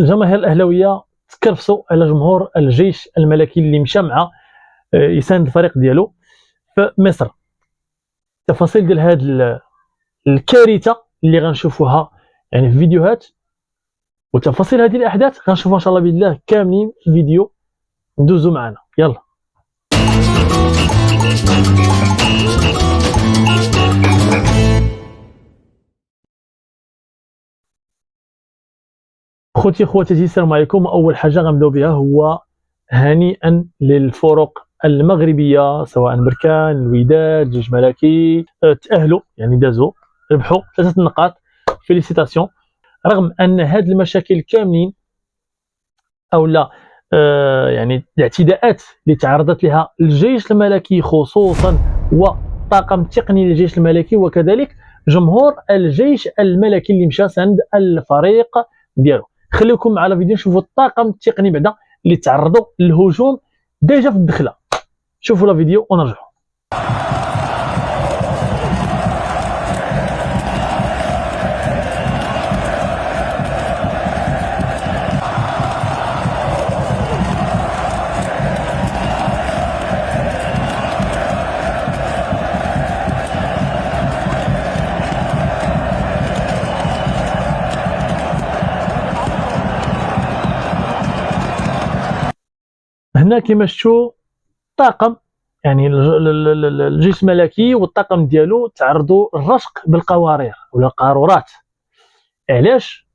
الجماهير الاهلاويه تكرفسوا على جمهور الجيش الملكي اللي مشى مع يساند الفريق ديالو في مصر. تفاصيل ديال هذه الكارثه اللي غنشوفوها يعني في فيديوهات، وتفاصيل هذه الاحداث غنشوفوها ان شاء الله باذن الله كاملين في فيديو. ندوزو معنا يلا. خوتاتي السلام عليكم. اول حاجه غنبداو بها هو هنيئا للفرق المغربيه، سواء بركان، الوداد، الجيش الملكي، تاهلوا يعني دازوا ربحوا 3 نقاط. فيليسيتاسيون. رغم ان هاد المشاكل كاملين او لا يعني الاعتداءات اللي تعرضت لها الجيش الملكي خصوصا والطاقم التقني للجيش الملكي وكذلك جمهور الجيش الملكي اللي مشى ساند الفريق ديالو. خليكم على فيديو نشوفوا الطاقم التقني بعدا اللي تعرضوا للهجوم ديجا في الدخله. شوفوا لا فيديو ونرجعوا. هنا كما شفتوا طاقم يعني الجيش الملكي والطاقم ديالو تعرضوا الرشق بالقوارير ولا القارورات. علاش؟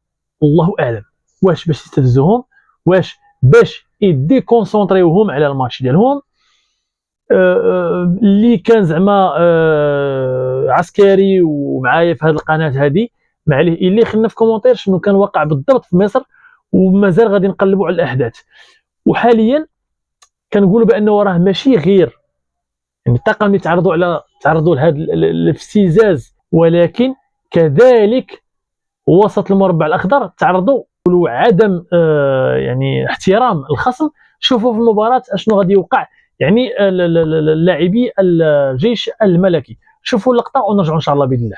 الله اعلم. واش باش يستفزوهم، واش باش يديكونسونطريوهم على الماتش ديالهم اللي كان زعما عسكري ومعايا في هذه القناه هذه. معليه اللي خلينا في كومونتير شنو كان واقع بالضبط في مصر، ومازال غادي نقلبوا على الاحداث. وحاليا كنقولوا بانه راه ماشي غير يعني الطاقم اللي تعرضوا لهذا الابتزاز، ولكن كذلك وسط المربع الاخضر تعرضوا لعدم يعني احترام الخصم. شوفوا في المباراه اشنو غادي يوقع يعني اللاعبي الجيش الملكي. شوفوا اللقطه ونرجعوا ان شاء الله باذن الله.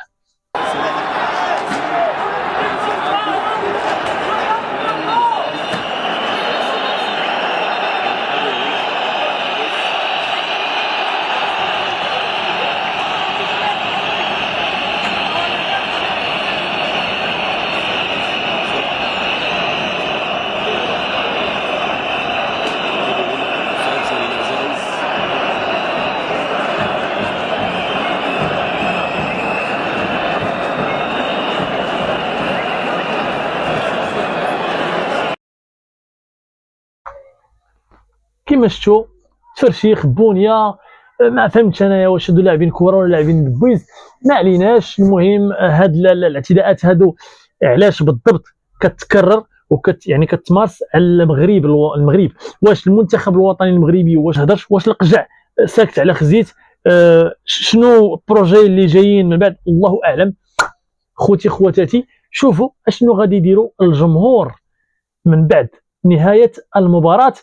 كما شفتوا تفرشيخ بونيا، ما فهمتش انايا واش هادو لاعبين كره ولا لاعبين دبويز، ما عليناش. المهم هاد الاعتداءات هادو علاش بالضبط كتكرر يعني كتمارس على المغرب. واش المنتخب الوطني المغربي واش هدرش، واش القجع ساكت على خزيت، شنو البروجي اللي جايين من بعد الله اعلم. خواتاتي شوفوا اشنو غادي يديروا الجمهور من بعد نهايه المباراه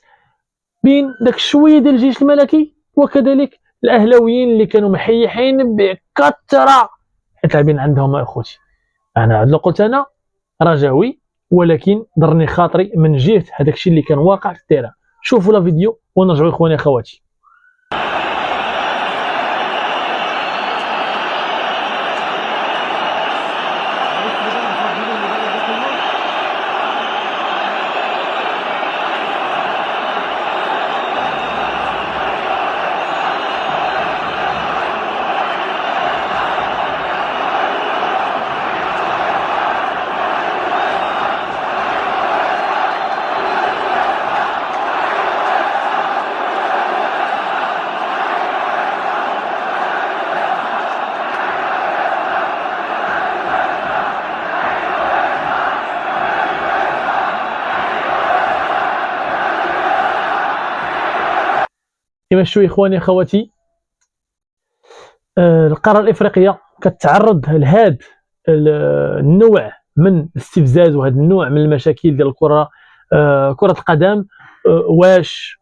بين داك شويه ديال الجيش الملكي وكذلك الاهلاويين اللي كانوا محيحين بكثره حيت لاعبين عندهم. اخوتي انا عاد قلت انا رجاوي، ولكن ضرني خاطري من جهه هذاك الشيء اللي كان واقع في التيران. شوفوا لا فيديو ونرجعوا اخواني اخواتي. كما شفتوا اخواني اخواتي القاره الافريقيه كتعرض لهذا النوع من الاستفزاز وهذا النوع من المشاكل ديال الكره كره القدم. واش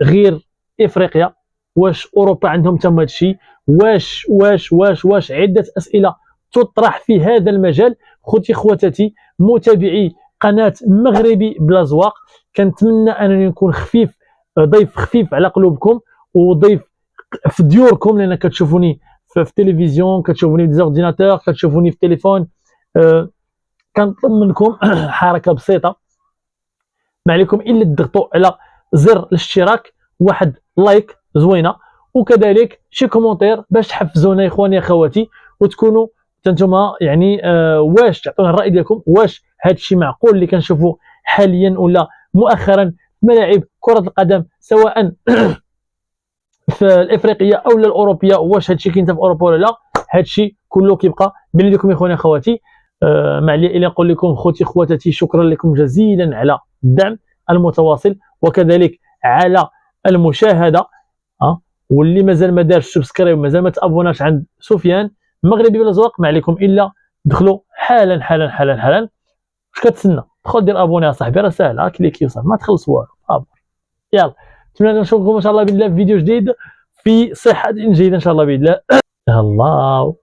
غير افريقيا؟ واش اوروبا عندهم تما هادشي؟ واش واش واش واش عده اسئله تطرح في هذا المجال. خوتي خواتاتي متابعي قناه مغربي بلا زواق. كنتمنى انني نكون خفيف، ضيف خفيف على قلوبكم، وضيف في ديوركم، لان كتشوفوني في التلفزيون، كتشوفوني في ديزورديناتور، كتشوفوني في التليفون. كنطلب منكم حركه بسيطه، ما عليكم الا تضغطوا على زر الاشتراك، واحد لايك زوينه، وكذلك شي كومونتير باش تحفزونا اخواني اخواتي، وتكونوا انتم يعني واش تعطونا الراي ديالكم، واش هذا الشيء معقول اللي كنشوفوا حاليا ولا مؤخرا في ملاعب كره القدم سواء في الافريقيه او الاوروبيه، واش هذا الشيء كاين في اوروبا ولا لا؟ هذا الشيء كله كيبقى بين يديكم اخواني اخواتي. ما علي الا نقول لكم خوتي خواتاتي، شكرا لكم جزيلا على الدعم المتواصل، وكذلك على المشاهده. واللي مازال ما دارش سبسكرايب، مازال ما تابوناش عند سفيان مغربي بلا زواق، ما عليكم الا دخلوا حالا حالا حالا حالا. واش كتسنى؟ دخل دير ابوني اصاحبي، راه ساهله، كليكي وصافي، ما تخلص والو. يلا نتمنى نشوفكم ان شاء الله باذن الله في فيديو جديد في صحه جيده ان شاء الله باذن الله. الله